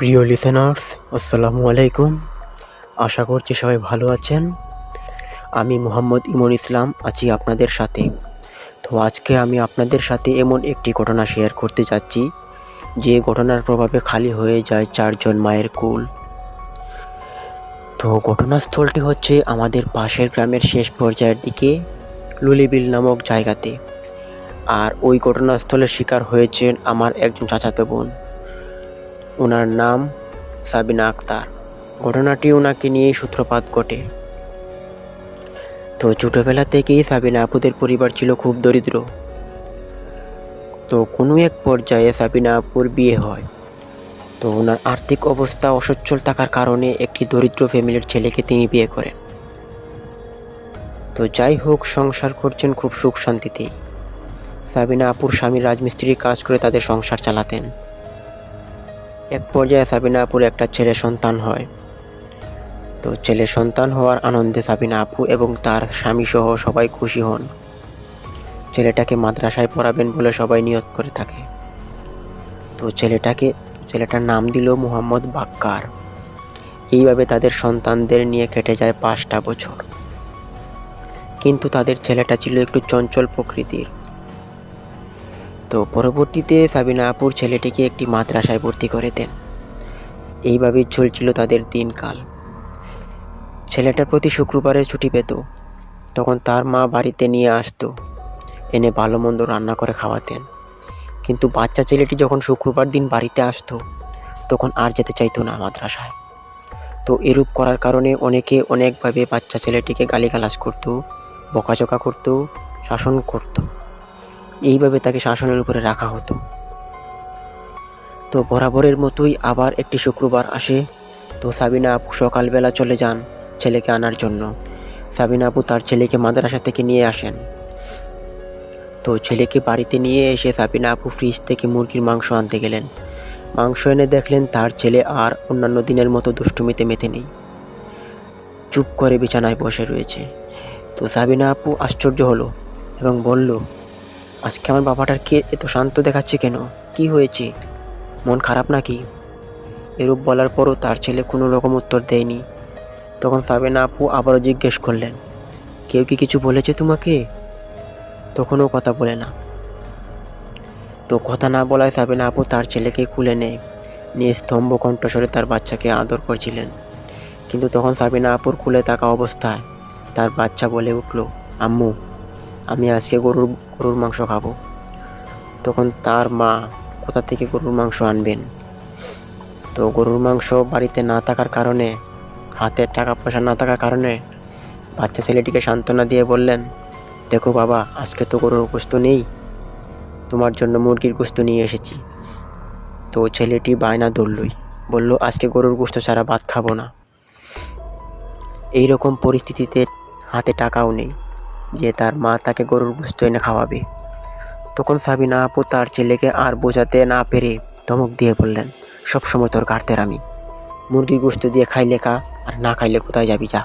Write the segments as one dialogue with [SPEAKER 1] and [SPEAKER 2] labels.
[SPEAKER 1] প্রিয় লিসেনার্স, আসসালামু আলাইকুম। আশা করছি সবাই ভালো আছেন। আমি মোহাম্মদ ইমন ইসলাম আছি আপনাদের সাথে। তো আজকে আমি আপনাদের সাথে এমন একটি ঘটনা শেয়ার করতে যাচ্ছি যে ঘটনার প্রভাবে খালি হয়ে যায় 4জন মায়ের কোল। তো ঘটনাস্থলটি হচ্ছে আমাদের পাশের গ্রামের শেষ পর্যায়ের দিকে লুলিবিল নামক জায়গাতে। আর ওই ঘটনাস্থলের শিকার হয়েছেন আমার একজন চাচাতো বোন। ওনার নাম সাবিনা আক্তার। ঘটনাটি ওনাকে নিয়েই সূত্রপাত ঘটে। তো ছোটোবেলা থেকেই সাবিনা আপুদের পরিবার ছিল খুব দরিদ্র। তো কোনো এক পর্যায়ে সাবিনা আপুর বিয়ে হয়। তো ওনার আর্থিক অবস্থা অসচ্ছল থাকার কারণে একটি দরিদ্র ফ্যামিলির ছেলেকে তিনি বিয়ে করেন। তো যাই হোক, সংসার করছেন খুব সুখ শান্তিতেই। সাবিনা আপুর স্বামী রাজমিস্ত্রির কাজ করে তাদের সংসার চালাতেন। এক পর্যায়ে সাবিনা আপুর একটা ছেলে সন্তান হয়। তো ছেলে সন্তান হওয়ার আনন্দে সাবিনা আপু এবং তার স্বামী সহ সবাই খুশি হন। ছেলেটাকে মাদ্রাসায় পড়াবেন বলে সবাই নিয়ত করে থাকে। তো ছেলেটার নাম দিল মুহাম্মদ বাক্কার। এইভাবে তাদের সন্তানদের নিয়ে কেটে যায় 5টা বছর। কিন্তু তাদের ছেলেটা ছিল একটু চঞ্চল প্রকৃতির। তো পরবর্তীতে সাবিনা আপুর ছেলেটিকে একটি মাদ্রাসায় ভর্তি করে দেন। এইভাবেই চলছিল তাদের দিনকাল। ছেলেটার প্রতি শুক্রবারে ছুটি পেত। তখন তার মা বাড়িতে নিয়ে আসতো, এনে ভালো মন্দ রান্না করে খাওয়াতেন। কিন্তু বাচ্চা ছেলেটি যখন শুক্রবার দিন বাড়িতে আসতো তখন আর যেতে চাইতো না মাদ্রাসায়। তো এরূপ করার কারণে অনেকে অনেকভাবে বাচ্চা ছেলেটিকে গালিগালাজ করতো, বকাঝকা করতো, শাসন করতো। এইভাবে তাকে শাসনের উপরে রাখা হতো। তো বরাবরের মতোই আবার একটি শুক্রবার আসে। তো সাবিনা আপু সকালবেলা চলে যান ছেলেকে আনার জন্য। সাবিনা আপু তার ছেলেকে মাদ্রাসা থেকে নিয়ে আসেন। তো ছেলেকে বাড়িতে নিয়ে এসে সাবিনা আপু ফ্রিজ থেকে মুরগির মাংস আনতে গেলেন। মাংস এনে দেখলেন তার ছেলে আর অন্যান্য দিনের মতো দুষ্টুমিতে মেতে নেই, চুপ করে বিছানায় বসে রয়েছে। তো সাবিনা আপু আশ্চর্য হলো এবং বলল, আজকে আমার বাবাটাকে এত শান্ত দেখাচ্ছে কেন? কি হয়েছে? মন খারাপ নাকি? এরূপ বলার পরও তার ছেলে কোনো রকম উত্তর দেয়নি। তখন সাবিনা আপু আবারও জিজ্ঞেস করলেন, কেউ কি কিছু বলেছে তোমাকে? তখনও কথা বলে না। তো কথা না বলায় সাবিনা আপু তার ছেলেকে কুলে নিয়ে স্তম্ভ কণ্ঠস্বরে তার বাচ্চাকে আদর করছিলেন। কিন্তু তখন সাবিনা আপুর কুলে থাকা অবস্থায় তার বাচ্চা বলে উঠল, আম্মু, আমি আজকে গরুর মাংস খাবো। তখন তার মা কোথা থেকে গরুর মাংস আনবেন? তো গরুর মাংস বাড়িতে না থাকার কারণে, হাতে টাকা পয়সা না থাকার কারণে বাচ্চা ছেলেটিকে সান্ত্বনা দিয়ে বললেন, দেখো বাবা, আজকে তো গরুর গোশত নেই, তোমার জন্য মুরগির গোশত নিয়ে এসেছি। তো ছেলেটি বায়না ধরলই, বলল, আজকে গরুর গোশত ছাড়া ভাত খাবো না। এই রকম পরিস্থিতিতে হাতে টাকাও নেই যে তার মা তাকে গরুর গোশত এনে খাওয়াবে। তখন সাবিনা আপু তার ছেলেকে আর বোঝাতে না পেরে ধমক দিয়ে বললেন, সবসময় তোর গাড়তেরামি, মুরগির গোশত দিয়ে খাইলে খা, আর না খাইলে কোথায় যাবি যা।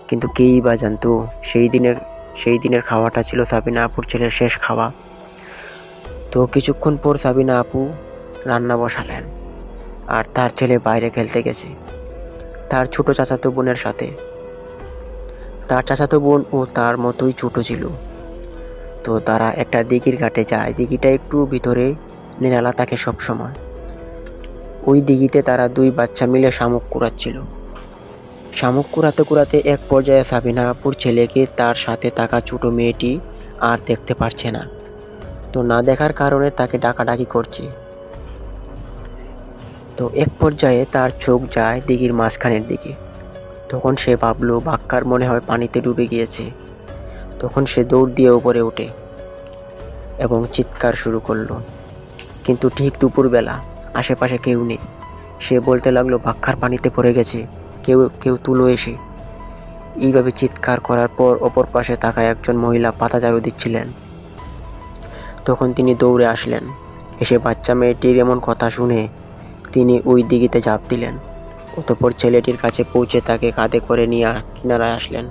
[SPEAKER 1] কিন্তু কেই বা জানতো সেই দিনের খাওয়াটা ছিল সাবিনা আপুর ছেলের শেষ খাওয়া। তো কিছুক্ষণ পর সাবিনা আপু রান্না বসালেন আর তার ছেলে বাইরে খেলতে গেছে তার ছোট চাচাতো বোনের সাথে। তার চাচাতো বোন ও তার মতোই ছোট ছিল। তো তারা একটা দিঘির ঘাটে যায়। দিঘিটা একটু ভিতরে, নিরালা থাকে সবসময়। ওই দিঘিতে তারা 2 বাচ্চা মিলে শামুক কুড়াচ্ছিল। শামুক কুড়াতে কুড়াতে এক পর্যায়ে সাবিনা আপুর ছেলেকে তার সাথে থাকা ছোট মেয়েটি আর দেখতে পারছে না। তো না দেখার কারণে তাকে ডাকাডাকি করছে। তো এক পর্যায়ে তার চোখ যায় দিঘির মাঝখানের দিকে। তখন সে ভাবল বাক্কার মনে হয় পানিতে ডুবে গিয়েছে। তখন সে দৌড় দিয়ে উপরে ওঠে এবং চিৎকার শুরু করলো। কিন্তু ঠিক দুপুরবেলা, আশেপাশে কেউ নেই। সে বলতে লাগলো, বাক্কার পানিতে পড়ে গেছে, কেউ তুলো এসে। এইভাবে চিৎকার করার পর অপর পাশে তাকায় একজন মহিলা পাতা ঝাড়ু দিচ্ছিলেন। তখন তিনি দৌড়ে আসলেন। এসে বাচ্চা মেয়েটির এমন কথা শুনে তিনি ওই দিঘিতে ঝাঁপ দিলেন। অতঃপর ছেলেটির কাছে পৌঁছে তাকে কাঁধে করে নিয়ে কিনারায় আসলেন।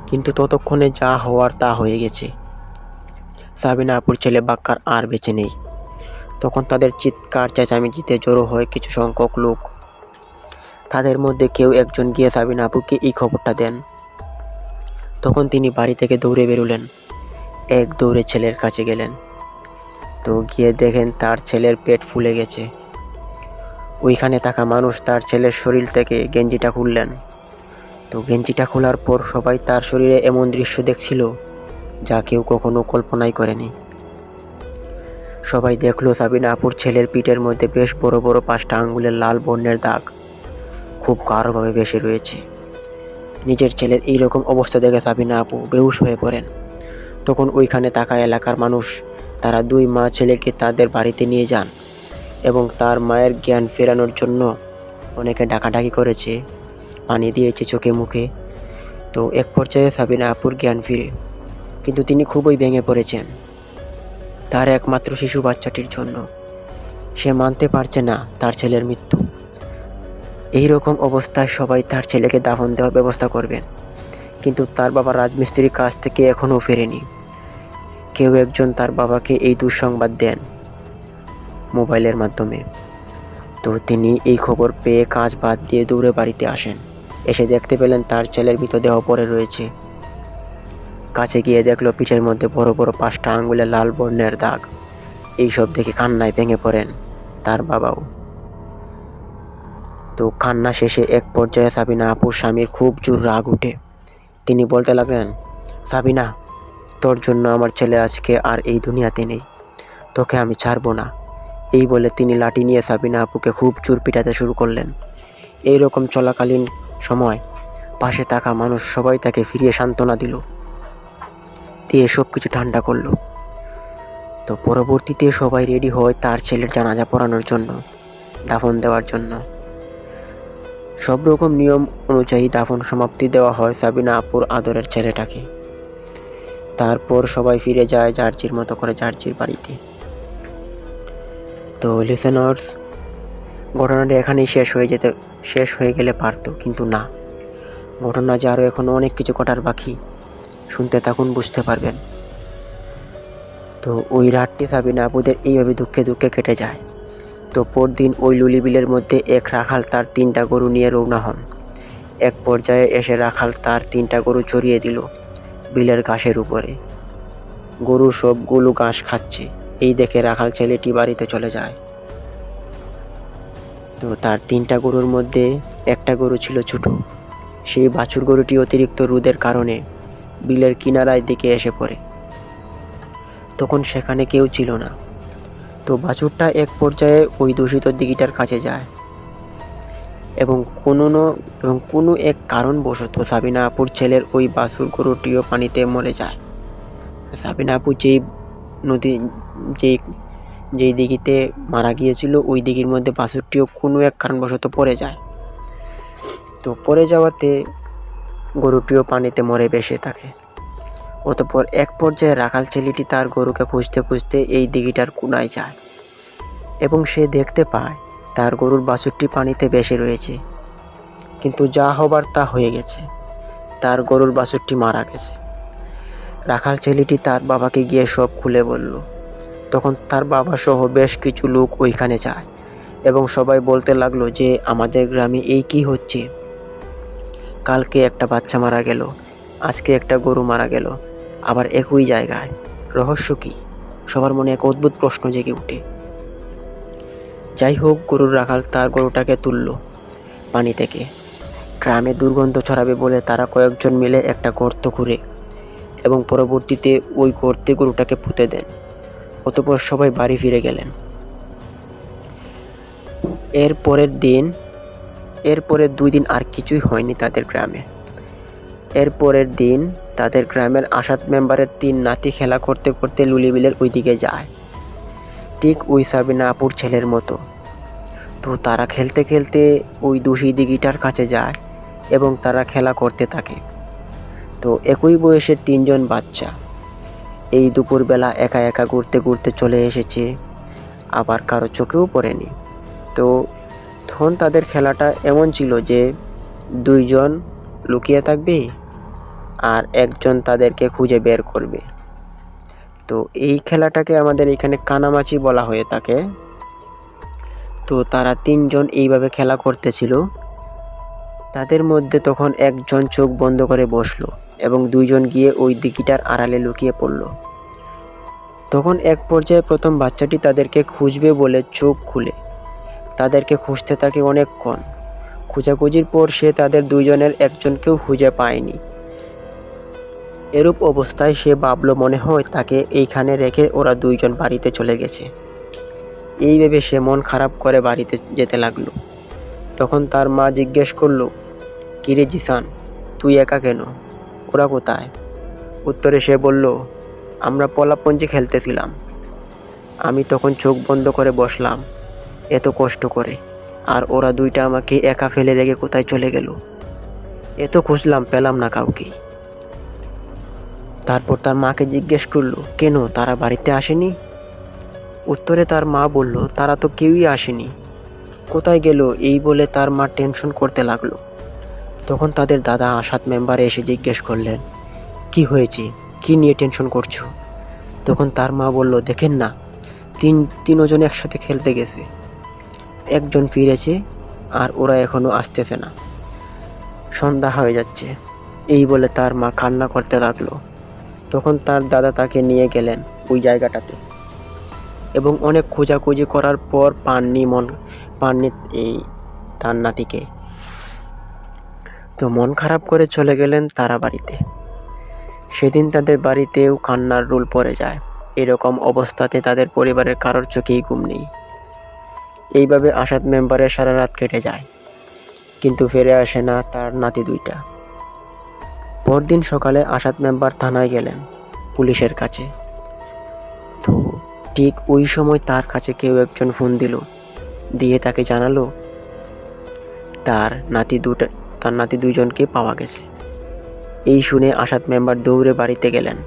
[SPEAKER 1] কিন্তু ততক্ষণে যা হওয়ার তা হয়ে গেছে। সাবিনা আপুর ছেলে বাক্কার আর বেঁচে নেই। তখন তাদের চিৎকার চেঁচামেচিতে জড়ো হয় কিছু সংখ্যক লোক। তাদের মধ্যে কেউ একজন গিয়ে সাবিনা আপুকে এই খবরটা দেন। তখন তিনি বাড়ি থেকে দৌড়ে বেরোলেন, এক দৌড়ে ছেলের কাছে গেলেন। তো গিয়ে দেখেন তার ছেলের পেট ফুলে গেছে। ওইখানে থাকা মানুষ তার ছেলের শরীর থেকে গেঞ্জিটা খুললেন। তো গেঞ্জিটা খোলার পর সবাই তার শরীরে এমন দৃশ্য দেখছিল যা কেউ কখনো কল্পনাই করেনি। সবাই দেখলো সাবিনা আপুর ছেলের পিঠের মধ্যে বেশ বড় বড় 5টা আঙ্গুলের লাল বর্ণের দাগ খুব গাঢ়ভাবে ভেসে রয়েছে। নিজের ছেলের এইরকম অবস্থা দেখে সাবিনা আপু বেহুশ হয়ে পড়েন। তখন ওইখানে থাকা এলাকার মানুষ তারা 2 মা ছেলেকে তাদের বাড়িতে নিয়ে যান এবং তার মায়ের জ্ঞান ফেরানোর জন্য অনেকে ডাকাডাকি করেছে, পানি দিয়েছে চোখে মুখে। তো এক পর্যায়ে সাবিনা আপুর জ্ঞান ফিরে, কিন্তু তিনি খুবই ভেঙে পড়েছেন তার একমাত্র শিশু বাচ্চাটির জন্য। সে মানতে পারছে না তার ছেলের মৃত্যু। এই রকম অবস্থায় সবাই তার ছেলেকে দাফন দেওয়ার ব্যবস্থা করবেন, কিন্তু তার বাবা রাজমিস্ত্রির কাজ থেকে এখনও ফেরেনি। কেউ একজন তার বাবাকে এই দুঃসংবাদ দেন মোবাইলের মাধ্যমে। তো তিনি এই খবর পেয়ে কাজ বাদ দিয়ে দৌড়ে বাড়িতে আসেন। এসে দেখতে পেলেন তার ছেলের মৃতদেহ পড়ে রয়েছে। কাছে গিয়ে দেখলো পিঠের মধ্যে বড় বড় 5টা আঙ্গুলে লাল বর্ণের দাগ। এইসব দেখে কান্নায় ভেঙে পড়েন তার বাবাও। তো কান্না শেষে এক পর্যায়ে সাবিনা আপুর স্বামীর খুব জোর রাগ উঠে। তিনি বলতে লাগলেন, সাবিনা, তোর জন্য আমার ছেলে আজকে আর এই দুনিয়াতে নেই, তোকে আমি ছাড়বো না। এই বলে তিনি লাঠি নিয়ে সাবিনা আপুকে খুব জোর পিটাতে শুরু করলেন। এই রকম চলাকালীন সময় পাশে থাকা মানুষ সবাই তাকে ফিরিয়ে সান্ত্বনা দিল, দিয়ে সব কিছু ঠান্ডা করলো। তো পরবর্তীতে সবাই রেডি হয় তার ছেলের জানাজা পড়ানোর জন্য, দাফন দেওয়ার জন্য। সব রকম নিয়ম অনুযায়ী দাফন সমাপ্তি দেওয়া হয় সাবিনা আপুর আদরের ছেলেটাকে। তারপর সবাই ফিরে যায় যার যার মতো করে যার যার বাড়িতে। তো লিসেনার্স, ঘটনাটা এখানেই শেষ হয়ে গেলে পারতো, কিন্তু না, ঘটনা যে আরও এখনও অনেক কিছু ঘটার বাকি। শুনতে থাকুন, বুঝতে পারবেন। তো ওই রাতটি সাবিনা আপুদের এইভাবে দুঃখে দুঃখে কেটে যায়। তো পরদিন ওই লুলি বিলের মধ্যে এক রাখাল তার 3টা গরু নিয়ে রওনা হন। এক পর্যায়ে এসে রাখাল তার 3টা গরু চড়িয়ে দিল বিলের ঘাসের উপরে। গরু সবগুলো ঘাস খাচ্ছে। এই দেখে রাখাল ছেলেটি বাড়িতে চলে যায়। তো তার 3টা গরুর মধ্যে একটা গরু ছিল ছোট। সেই বাছুর গরুটি অতিরিক্ত রোদের কারণে বিলের কিনারায় দিকে এসে পড়ে। তখন সেখানে কেউ ছিল না। তো বাছুরটা এক পর্যায়ে ওই দূষিত দিঘিটার কাছে যায় এবং কোনো এক কারণবশত সাবিনা আপুর ছেলের ওই বাছুর গরুটিও পানিতে মরে যায়। সাবিনা আপু যেই দিঘিতে মারা গিয়েছিল ওই দিঘির মধ্যে বাছুরটিও কোনো এক কারণবশত পড়ে যায়। তো পড়ে যাওয়াতে গরুটিও পানিতে মরে ভেসে থাকে। অতঃপর এক পর্যায়ে রাখাল ছেলেটি তার গরুকে খুঁজতে খুঁজতে এই দিঘিটার কোনায় যায় এবং সে দেখতে পায় তার গরুর বাছুরটি পানিতে ভেসে রয়েছে। কিন্তু যা হবার তা হয়ে গেছে, তার গরুর বাছুরটি মারা গেছে। রাখাল ছেলেটি তার বাবাকে গিয়ে সব খুলে বলল। তখন তার বাবা সহ বেশ কিছু লোক ওইখানে যায় এবং সবাই বলতে লাগলো যে আমাদের গ্রামে এই কি হচ্ছে, কালকে একটা বাচ্চা মারা গেল, আজকে একটা গরু মারা গেল, আবার একই জায়গায়, রহস্য কি? সবার মনে এক অদ্ভুত প্রশ্ন জেগে ওঠে। যাই হোক, গরুর রাখাল তার গরুটাকে তুলল পানি থেকে। গ্রামে দুর্গন্ধ ছড়াবে বলে তারা কয়েকজন মিলে একটা গর্ত খুঁড়ে এবং পরবর্তীতে ওই গর্তে গরুটাকে পুঁতে দেন। অতঃপর সবাই বাড়ি ফিরে গেলেন। এরপরের 2 দিন আর কিছুই হয়নি তাদের গ্রামে। এরপরের দিন তাদের গ্রামের আসাদ মেম্বারের 3 নাতি খেলা করতে করতে লুলিবিলের ওই দিকে যায়, ঠিক ওই সাবিনা আপুর ছেলের মতো। তো তারা খেলতে খেলতে ওই দূষী দিঘিটার কাছে যায় এবং তারা খেলা করতে থাকে। তো একই বয়সের 3 জন বাচ্চা এই দুপুরবেলা একা একা ঘুরতে ঘুরতে চলে এসেছে, আবার কারো চোখেও পড়েনি। তো তখন তাদের খেলাটা এমন ছিল যে 2 জন লুকিয়ে থাকবে আর একজন তাদেরকে খুঁজে বের করবে। তো এই খেলাটাকে আমাদের এখানে কানামাছি বলা হয়ে থাকে। তো তারা 3 জন এইভাবে খেলা করতেছিল। তাদের মধ্যে তখন একজন চোখ বন্ধ করে বসলো এবং 2 জন গিয়ে ওই দিঘিটার আড়ালে লুকিয়ে পড়ল। তখন এক পর্যায়ে প্রথম বাচ্চাটি তাদেরকে খুঁজবে বলে চোখ খুলে তাদেরকে খুঁজতে থাকে অনেকক্ষণ। খোঁজাখুঁজির পর সে তাদের 2 জনের একজনকেও খুঁজে পায়নি। এরূপ অবস্থায় সে ভাবল মনে হয় তাকে এইখানে রেখে ওরা 2 জন বাড়িতে চলে গেছে। এই ভেবে সে মন খারাপ করে বাড়িতে যেতে লাগলো। তখন তার মা জিজ্ঞেস করলো, কিরে জিসান, তুই একা কেন? ওরা কোথায়? উত্তরে সে বলল, আমরা পলাপঞ্জি খেলতেছিলাম। আমি তখন চোখ বন্ধ করে বসলাম এত কষ্ট করে, আর ওরা 2টা আমাকে একা ফেলে রেখে কোথায় চলে গেল। এত খুঁজলাম, পেলাম না কাউকেই। তারপর তার মাকে জিজ্ঞেস করলো, কেন তারা বাড়িতে আসেনি? উত্তরে তার মা বলল, তারা তো কেউই আসেনি, কোথায় গেল? এই বলে তার মা টেনশন করতে লাগলো। তখন তাদের দাদা আসাদ মেম্বার এসে জিজ্ঞেস করলেন, কি হয়েছে, কি নিয়ে টেনশন করছো? তখন তার মা বলল, দেখেন না, তিনজন একসাথে খেলতে গেছে, একজন ফিরেছে আর ওরা এখনো আসতেছে না, সন্ধ্যা হয়ে যাচ্ছে। এই বলে তার মা কান্না করতে লাগলো। তখন তার দাদা তাকে নিয়ে গেলেন ওই জায়গাটাতে এবং অনেক খোঁজাখুঁজি করার পর পাননি এই তার নাতিকে। তো মন খারাপ করে চলে গেলেন তারা বাড়িতে। সেদিন তাদের বাড়িতেও কান্নার রোল পড়ে যায়। এরকম অবস্থাতে তাদের পরিবারের কারোর চোখেই ঘুম নেই। এইভাবে আসাদ মেম্বারের সারা রাত কেটে যায়, কিন্তু ফিরে আসে না তার নাতি 2টা। পরদিন সকালে আসাদ মেম্বার থানায় গেলেন পুলিশের কাছে। তো ঠিক ওই সময় তার কাছে কেউ একজন ফোন দিয়ে তাকে জানালো তার নাতি 2 জনকে পাওয়া গেছে। এই শুনে আসাদ মেম্বার দৌড়ে বাড়িতে গেলেন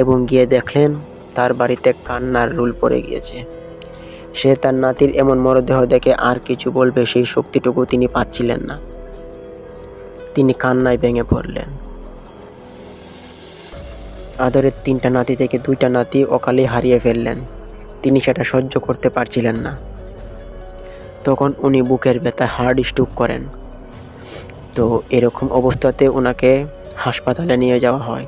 [SPEAKER 1] এবং গিয়ে দেখলেন তার বাড়িতে কান্নার রোল পড়ে গিয়েছে। সে তার নাতির এমন মরদেহ দেখে আর কিছু বলবে সেই শক্তিটুকু তিনি পাচ্ছিলেন না। তিনি কান্নায় ভেঙে পড়লেন। আদরের 3টা নাতি থেকে 2টা নাতি অকালে হারিয়ে ফেললেন। তিনি সেটা সহ্য করতে পারছিলেন না। তখন উনি বুকের ব্যথায় হার্ট স্ট্রোক করেন। তো এরকম অবস্থাতে ওনাকে হাসপাতালে নিয়ে যাওয়া হয়।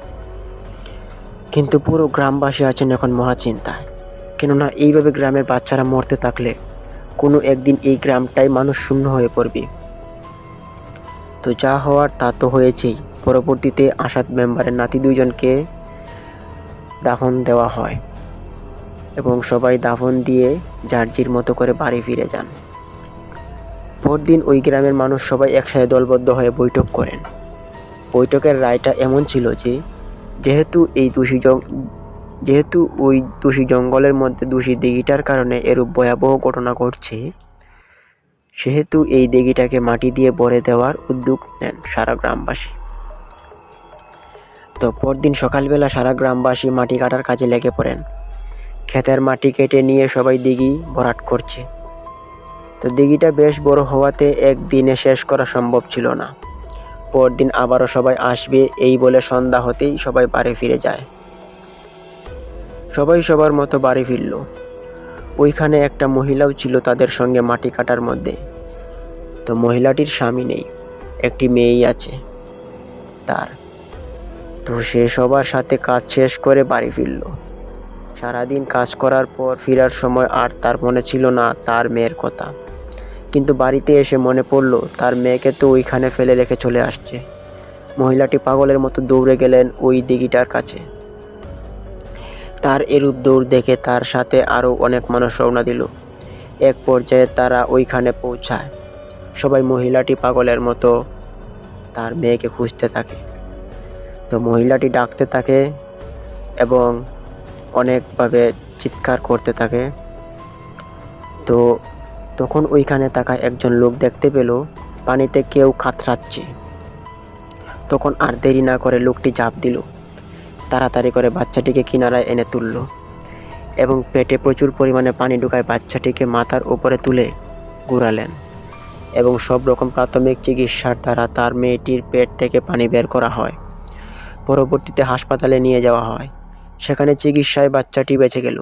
[SPEAKER 1] কিন্তু পুরো গ্রামবাসী আছেন এখন মহাচিন্তায়, কেননা এইভাবে গ্রামের বাচ্চারা মরতে থাকলে কোনো একদিন এই গ্রামটাই মানুষ শূন্য হয়ে পড়বে। তো যা হওয়ার তা তো হয়েছেই। পরবর্তীতে আসাদ মেম্বারের নাতি 2 জনকে দাফন দেওয়া হয় এবং সবাই দাফন দিয়ে যার যার মতো করে বাড়ি ফিরে যান। পরদিন ওই গ্রামের মানুষ সবাই একসাথে দলবদ্ধ হয়ে বৈঠক করেন। বৈঠকের রায়টা এমন ছিল যে যেহেতু ওই দোষী জঙ্গলের মধ্যে দোষী দিঘিটার কারণে এরূপ ভয়াবহ ঘটনা ঘটছে, সেহেতু এই দিঘিটাকে মাটি দিয়ে ভরে দেওয়ার উদ্যোগ নেন সারা গ্রামবাসী। তো পরদিন সকালবেলা সারা গ্রামবাসী মাটি কাটার কাজে লেগে পড়েন। ক্ষেতের মাটি কেটে নিয়ে সবাই দিঘি ভরাট করছে। তো দিঘিটা বেশ বড় হওয়াতে একদিনে শেষ করা সম্ভব ছিল না। পরদিন আবারও সবাই আসবে এই বলে সন্ধ্যা হতেই সবাই বাড়ি ফিরে যায়। সবাই সবার মতো বাড়ি ফিরল। ওইখানে একটা মহিলাও ছিল তাদের সঙ্গে মাটি কাটার মধ্যে। তো মহিলাটির স্বামী নেই, একটি মেয়েই আছে তার। তো সে সবার সাথে কাজ শেষ করে বাড়ি ফিরল। সারাদিন কাজ করার পর ফেরার সময় আর তার মনে ছিল না তার মেয়ের কথা, কিন্তু বাড়িতে এসে মনে পড়ল তার মেয়েকে তো ওইখানে ফেলে রেখে চলে আসছে। মহিলাটি পাগলের মতো দৌড়ে গেলেন ওই দিঘিটার কাছে। তার এরূপ দৌড় দেখে তার সাথে আরও অনেক মানুষ রওনা দিল। এক পর্যায়ে তারা ওইখানে পৌঁছায়। সবাই মহিলাটি পাগলের মতো তার মেয়েকে খুঁজতে থাকে। তো মহিলাটি ডাকতে থাকে এবং অনেকভাবে চিৎকার করতে থাকে। তো তখন ওইখানে থাকা একজন লোক দেখতে পেল পানিতে কেউ কাতরাচ্ছে। তখন আর দেরি না করে লোকটি ঝাঁপ দিল, তাড়াতাড়ি করে বাচ্চাটিকে কিনারায় এনে তুলল এবং পেটে প্রচুর পরিমাণে পানি ঢুকায় বাচ্চাটিকে মাথার উপরে তুলে ঘুরালেন এবং সব রকম প্রাথমিক চিকিৎসার দ্বারা তার মেয়েটির পেট থেকে পানি বের করা হয়। পরবর্তীতে হাসপাতালে নিয়ে যাওয়া হয়। সেখানে চিকিৎসায় বাচ্চাটি বেঁচে গেল।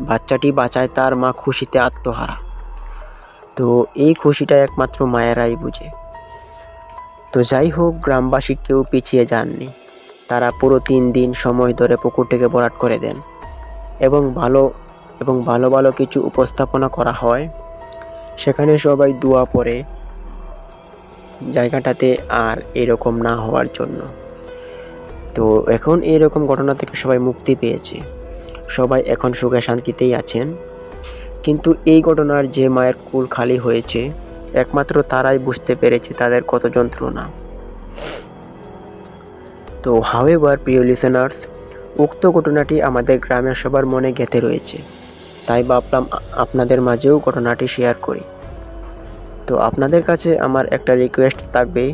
[SPEAKER 1] বাচ্চাটি বাঁচায় তার মা খুশিতে আত্মহারা। তো এই খুশিটা একমাত্র মায়েরাই বুঝে। তো যাই হোক, গ্রামবাসী কেউ পিছিয়ে যাননি। তারা পুরো 3 দিন সময় ধরে পুকুরটিকে ভরাট করে দেন এবং ভালো ভালো কিছু উপস্থাপনা করা হয়। সেখানে সবাই দোয়া পড়ে জায়গাটাতে আর এরকম না হওয়ার জন্য। তো এখন এরকম ঘটনা থেকে সবাই মুক্তি পেয়েছে, সবাই এখন সুখে শান্তিতেই আছেন। কিন্তু এই ঘটনার যে মায়ের কুল খালি হয়েছে, একমাত্র তারাই বুঝতে পেরেছে তাদের কত যন্ত্রণা। তো হাউএভার প্রিয় লিসেনার্স, উক্ত ঘটনাটি আমাদের গ্রামের সবার মনে গেঁথে রয়েছে, তাই ভাবলাম আপনাদের মাঝেও ঘটনাটি শেয়ার করি। তো আপনাদের কাছে আমার একটা রিকোয়েস্ট থাকবে,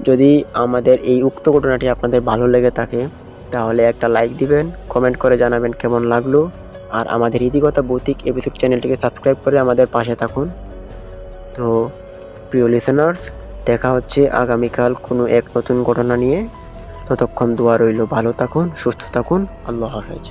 [SPEAKER 1] যদি আমাদের এই উক্ত ঘটনাটি আপনাদের ভালো লেগে থাকে তাহলে একটা লাইক দিবেন, কমেন্ট করে জানাবেন কেমন লাগলো, আর আমাদের ইতিকথা ভৌতিক এপিসোড চ্যানেলটিকে সাবস্ক্রাইব করে আমাদের পাশে থাকুন। তো প্রিয় লিসেনার্স, দেখা হচ্ছে আগামীকাল কোনো এক নতুন ঘটনা নিয়ে। ততক্ষণ দোয়া রইল, ভালো থাকুন, সুস্থ থাকুন, আল্লাহ হাফেজ।